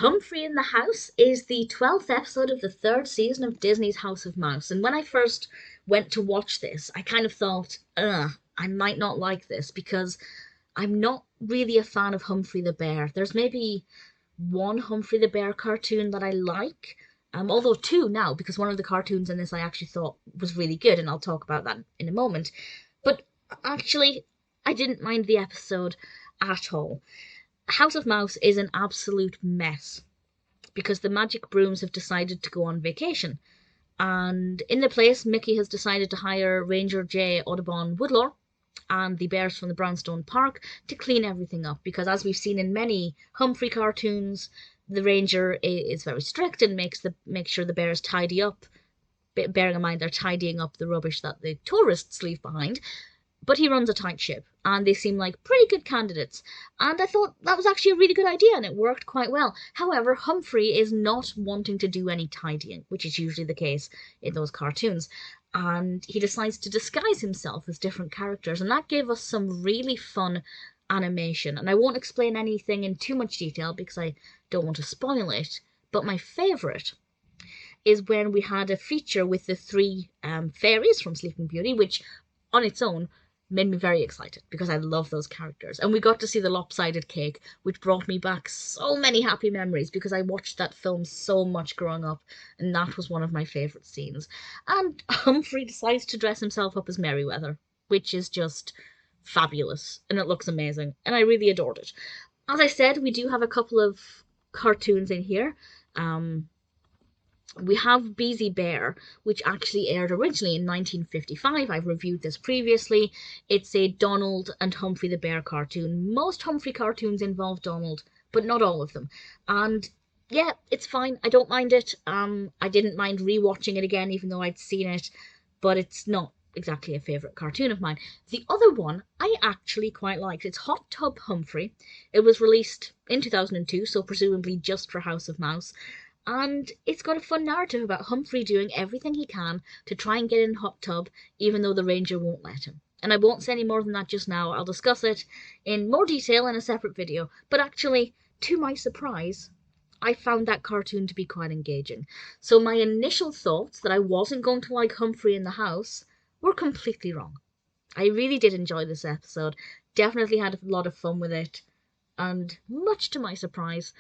Humphrey in the House is the 12th episode of the 3rd season of Disney's House of Mouse. And when I first went to watch this, I kind of thought, I might not like this because I'm not really a fan of Humphrey the Bear. There's maybe one Humphrey the Bear cartoon that I like, although two now, because one of the cartoons in this I actually thought was really good, and I'll talk about that in a moment. But actually, I didn't mind the episode at all. House of Mouse is an absolute mess because the magic brooms have decided to go on vacation. And in their place, Mickey has decided to hire Ranger J. Audubon Woodlore and the bears from the Brownstone Park to clean everything up. Because as we've seen in many Humphrey cartoons, the ranger is very strict and makes sure the bears tidy up, bearing in mind they're tidying up the rubbish that the tourists leave behind. But he runs a tight ship, and they seem like pretty good candidates. And I thought that was actually a really good idea, and it worked quite well. However, Humphrey is not wanting to do any tidying, which is usually the case in those cartoons. And he decides to disguise himself as different characters, and that gave us some really fun animation. And I won't explain anything in too much detail because I don't want to spoil it. But my favourite is when we had a feature with the three fairies from Sleeping Beauty, which on its own made me very excited because I love those characters. And we got to see the lopsided cake, which brought me back so many happy memories because I watched that film so much growing up, and that was one of my favourite scenes. And Humphrey decides to dress himself up as Merryweather, which is just fabulous, and it looks amazing, and I really adored it. As I said, we do have a couple of cartoons in here. We have Beezy Bear, which actually aired originally in 1955. I've reviewed this previously. It's a Donald and Humphrey the Bear cartoon. Most Humphrey cartoons involve Donald, but not all of them. And yeah, it's fine. I don't mind it. I didn't mind rewatching it again, even though I'd seen it, but it's not exactly a favourite cartoon of mine. The other one I actually quite liked. It's Hot Tub Humphrey. It was released in 2002, so presumably just for House of Mouse. And it's got a fun narrative about Humphrey doing everything he can to try and get in Hot Tub, even though the ranger won't let him. And I won't say any more than that just now. I'll discuss it in more detail in a separate video. But actually, to my surprise, I found that cartoon to be quite engaging. So my initial thoughts that I wasn't going to like Humphrey in the House were completely wrong. I really did enjoy this episode. Definitely had a lot of fun with it. And much to my surprise,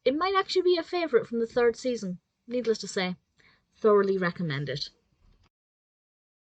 it might actually be a favourite from the 3rd season. Needless to say, thoroughly recommend it.